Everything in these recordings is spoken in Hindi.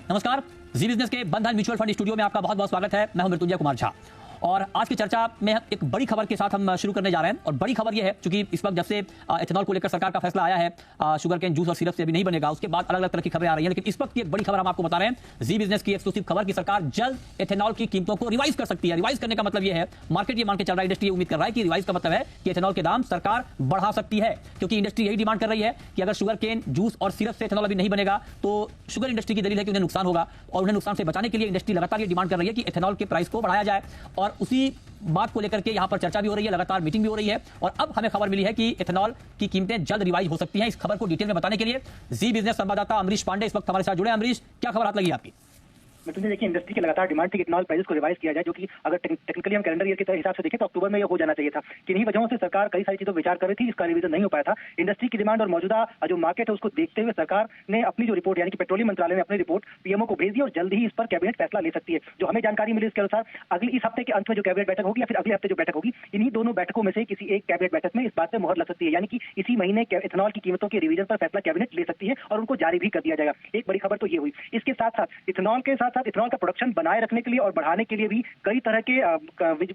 नमस्कार, जी बिजनेस के बंधन म्यूचुअल फंड स्टूडियो में आपका बहुत बहुत स्वागत है। मैं हूं मृत्युंजय कुमार झा और आज की चर्चा में एक बड़ी खबर के साथ हम शुरू करने जा रहे हैं। और बड़ी खबर यह है, क्योंकि इस वक्त जब से एथेनॉल को लेकर सरकार का फैसला आया है, शुगर केन जूस और सिरप से अभी नहीं बनेगा, उसके बाद अलग अलग तरह की खबरें आ रही हैं, लेकिन इस वक्त की एक बड़ी खबर हम आपको बता रहे हैं। जी बिजनेस की एक्सक्लूसिव खबर की सरकार जल्द एथेनॉल की कीमतों को रिवाइज कर सकती है। रिवाइज करने का मतलब यह है, मार्केट ये मान के चल रहा है, इंडस्ट्री उम्मीद कर रहा है कि रिवाइज का मतलब है कि एथेनॉल के दाम सरकार बढ़ा सकती है, क्योंकि इंडस्ट्री यही डिमांड कर रही है कि अगर शुगर केन जूस और सिरप से एथेनॉल अभी नहीं बनेगा तो शुगर इंडस्ट्री की दलील है कि उन्हें नुकसान होगा, और उन्हें नुकसान से बचाने के लिए इंडस्ट्री लगातार ये डिमांड कर रही है कि एथेनॉल के प्राइस को बढ़ाया जाए। और उसी बात को लेकर के यहां पर चर्चा भी हो रही है, लगातार मीटिंग भी हो रही है, और अब हमें खबर मिली है कि एथेनॉल की कीमतें जल्द रिवाइज हो सकती हैं। इस खबर को डिटेल में बताने के लिए जी बिजनेस संवाददाता अमरीश पांडे इस वक्त हमारे साथ जुड़े। अमरीश, क्या खबर हाथ लगी आपकी? मैं देखिए, इंडस्ट्री की लगातार डिमांड थी कि इथेनॉल प्राइस को रिवाइज किया जाए, जो कि अगर टेक्निकली हम कैलेंडर ईयर के हिसाब से देखें तो अक्टूबर में ये हो जाना चाहिए था। किन्हीं वजहों से सरकार कई सारी चीजों पर विचार कर रही थी, इसका रिवीजन नहीं हो पाया था। इंडस्ट्री की डिमांड और मौजूदा जो मार्केट है उसको देखते हुए सरकार ने अपनी जो रिपोर्ट, यानी कि पेट्रोलियम मंत्रालय ने अपनी रिपोर्ट पीएमओ को भेज दी और जल्द ही इस पर कैबिनेट फैसला ले सकती है। जो हमें जानकारी मिली उसके अनुसार अगली इस हफ्ते के अंत में जो कैबिनेट बैठक होगी या फिर अगले हफ्ते जो बैठक होगी, इन्हीं दोनों बैठकों में से किसी एक कैबिनेट बैठक में इस बात पर मुहर लग सकती है, यानी कि इसी महीने इथेनॉल की कीमतों के रिवीजन पर फैसला कैबिनेट ले सकती है और उनको जारी भी कर दिया जाएगा। एक बड़ी खबर तो ये हुई। इसके साथ साथ इथेनॉल के साथ साथ इथेनॉल का प्रोडक्शन बनाए रखने के लिए और बढ़ाने के लिए भी कई तरह के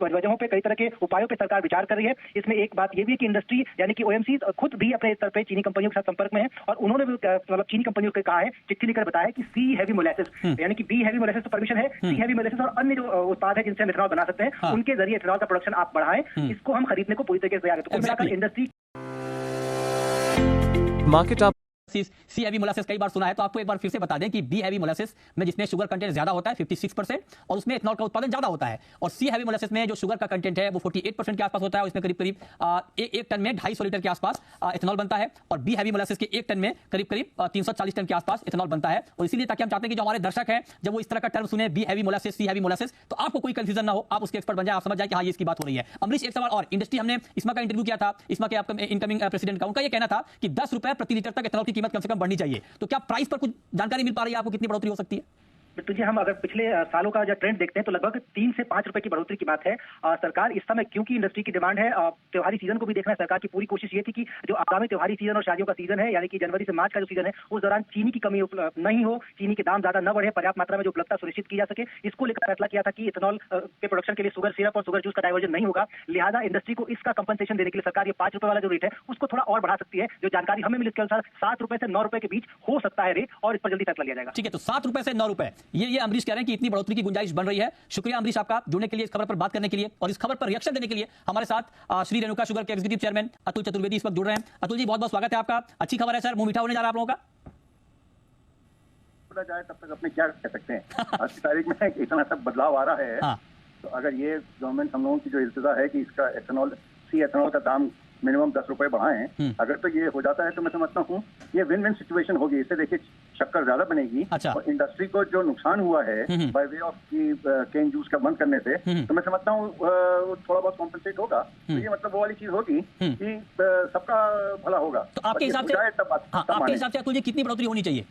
वजहों पे, कई तरह के उपायों पे सरकार विचार कर रही है। इसमें एक बात ये भी है कि इंडस्ट्री यानी कि ओएमसी खुद भी अपने स्तर पे चीनी कंपनियों के साथ संपर्क में है और उन्होंने भी मतलब चीनी कंपनियों को कहा है, चिट्ठी लिखकर बताया कि सी हैवी मोलेसेस, यानी कि बी हैवी मोलेसेस तो परमिशन है, सी हैवी मोलेसेस और अन्य जो उत्पाद है जिनसे हम इथेनॉल बना सकते हैं, उनके जरिए इथेनॉल का प्रोडक्शन आप बढ़ाएं, इसको हम खरीदने को पूरी तरीके से तैयार है। तो कुल मिलाकर इंडस्ट्री मार्केट आप सी हैवी मोलासेस कई बार सुना है, तो आपको एक बार फिर से बता दें कि बी हैवी मोलासेस में जिसमें शुगर कंटेंट ज्यादा होता है 56% और उसमें एथेनॉल का उत्पादन ज्यादा होता है, और सी हैवी मोलासेस में जो शुगर का कंटेंट है वो 48% के आसपास होता है, उसमें करीब करीब एक टन में 250 लीटर के आसपास एथेनॉल बनता है, और बी हैवी मोलासेस के एक टन में करीब करीब 340 टन के आसपास एथेनॉल बनता है। और इसीलिए ताकि हम चाहते हैं कि जो हमारे दर्शक हैं जब वो इस तरह का टर्म सुने, बी हैवी मोलासेस, सी हैवी मोलासेस, तो आपको कोई कंफ्यूजन ना हो, आप उसके एक्सपर्ट बन जाए, आप समझ जाए कि हाँ ये इसकी बात हो रही है। अमरीश, एक सवाल और, इंडस्ट्री हमने इसमा का इंटरव्यू किया था, इसमा के आपका इनकमिंग प्रेसिडेंट का, उनका ये कहना था कि 10 रुपए प्रति लीटर तक एथेनॉल की कीमत कम से कम बढ़नी चाहिए। तो क्या प्राइस पर कुछ जानकारी मिल पा रही है आपको, कितनी बढ़ोतरी हो सकती है? तुझे हम अगर पिछले सालों का जो ट्रेंड देखते हैं तो लगभग 3 से 5 रुपए की बढ़ोतरी की बात है। सरकार इस समय, क्योंकि इंडस्ट्री की डिमांड है, त्योहारी सीजन को भी देखना है, सरकार की पूरी कोशिश ये थी कि जो आगामी त्योहारी सीजन और शादियों का सीजन है, यानी कि जनवरी से मार्च का जो सीजन है, उस दौरान चीनी की कमी नहीं हो, चीनी के दाम ज्यादा न बढ़े, पर्याप्त मात्रा में जो उपलब्धता सुनिश्चित की जा सके, इसको लेकर फैसला किया था कि इथेनॉल के प्रोडक्शन के लिए शुगर सिरप और शुगर जूस का डाइवर्जन नहीं होगा। लिहाजा इंडस्ट्री को इसका कंपनसेशन देने के लिए सरकार ये 5 रुपए वाला जो रेट है उसको थोड़ा और बढ़ा सकती है। जो जानकारी हमें मिली उसके अनुसार 7 रुपए से 9 रुपए के बीच हो सकता है रेट, और इस पर जल्दी फैसला लिया जाएगा। ठीक है, तो 7 रुपए से 9 रुपए, ये अमरीश कह रहे हैं कि इतनी बढ़ोतरी की गुंजाइश बन रही है। शुक्रिया अमरीश आपका जुड़ने के लिए, इस खबर पर बात करने के लिए, और इस खबर पर रिएक्शन देने के लिए हमारे साथ श्री रेणुका शुगर के एग्जीक्यूटिव चेयरमैन अतुल चतुर्वेदी इस वक्त जुड़ रहे हैं। अतुल जी, बहुत बहुत स्वागत है आपका। अच्छी खबर है सर, मुंह मीठा होने जा रहा है आप लोगों का। जाए तब तक अपने क्या कह सकते हैं, आज की तारीख में इतना सब बदलाव आ रहा है। तो अगर ये गवर्नमेंट हम लोगों की जो इल्तिजा है कि इसका एथेनॉल का दाम मिनिमम 10 रुपए बढ़ाएं, अगर तो ये हो जाता है तो मैं समझता हूँ ये विन विन सिचुएशन होगी। इससे देखिए शक्कर ज्यादा बनेगी। अच्छा। और इंडस्ट्री को जो नुकसान हुआ है बाय वे ऑफ की केन जूस का बंद करने से, तो मैं समझता हूँ थोड़ा बहुत कॉम्पनसेट होगा। तो ये मतलब वो वाली चीज होगी कि सबका भला होगा। तो आपके हिसाब से अतुल जी कितनी बढ़ोतरी होनी चाहिए?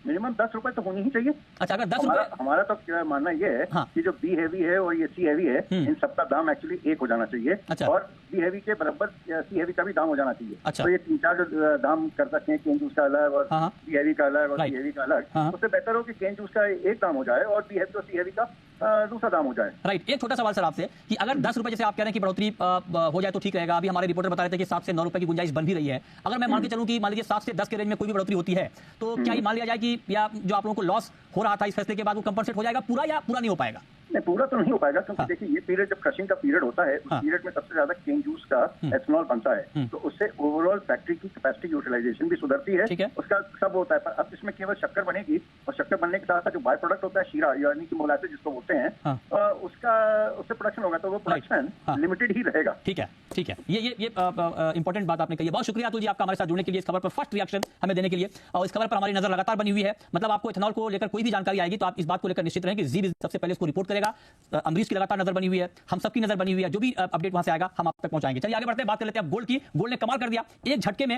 मिनिमम 10 रुपए तो होनी ही चाहिए। अच्छा, अगर 10 रुपए, हमारा तो क्या मानना ये है कि जो बी हैवी है और ये सी हैवी है, इन सबका दाम एक्चुअली एक हो जाना चाहिए। अच्छा। और बी हैवी के बराबर सी हैवी का भी दाम हो जाना चाहिए। अच्छा। तो ये 3-4 जो दाम कर सकते हैं, केन जूस का अलग और बी हैवी का अलग और सी हैवी का अलग, उससे बेहतर हो कि केन जूस का एक दाम हो जाए और बी हैवी और सी हैवी का दूसरा दाम हो जाए। राइट। एक छोटा सवाल सर आपसे कि अगर 10 रुपए जैसे आप कह रहे हैं कि बढ़ोतरी हो जाए तो ठीक रहेगा, अभी हमारे रिपोर्टर बता रहे थे कि 7 से 9 रुपए की गुंजाइश बन भी रही है, अगर मैं मान के चलूं कि मान लीजिए 7 से 10 के रेंज में कोई भी बढ़ोतरी होती है, तो क्या ये मान लिया जाए कि या जो आप लोगों को लॉस हो रहा था इस फैसले के बाद वो कंपनसेट हो जाएगा पूरा, या पूरा नहीं हो पाएगा? नहीं, पूरा तो नहीं हो पाएगा, क्योंकि देखिए ये पीरियड जब क्रशिंग का पीरियड होता है, उस पीरियड में सबसे ज्यादा केन जूस का एथेनॉल बनता है, तो उससे ओवरऑल फैक्ट्री की कैपेसिटी यूटिलाइजेशन भी सुधरती है, उसका सब होता है। पर अब इसमें केवल शक्कर बनेगी, और शक्कर बनने के साथ साथ जो बाय प्रोडक्ट होता है शीरा, यानी कि मोलासेस जिसको बोलते हैं, उससे प्रोडक्शन होगा, तो वो प्रोडक्शन लिमिटेड ही रहेगा। ठीक है, ठीक है, ये इंपॉर्टेंट बात आपने कही है। बहुत शुक्रिया अतुल जी आपका हमारे साथ जुड़ने के लिए, इस खबर पर फर्स्ट रिएक्शन हमें देने के लिए, और इस खबर पर हमारी नजर लगातार बनी हुई है। मतलब आपको एथेनॉल को लेकर कोई भी जानकारी आएगी तो आप इस बात को लेकर निश्चित रहें कि जी सबसे पहले इसको रिपोर्ट करेगा। अमरीश की लगातार नजर बनी हुई है, हम सबकी नजर बनी हुई है, जो भी अपडेट वहां से आएगा हम आप तक पहुंचाएंगे। चलिए आगे बढ़ते हैं, बात कर लेते हैं अब गोल्ड की। गोल्ड ने कमाल कर दिया, एक झटके में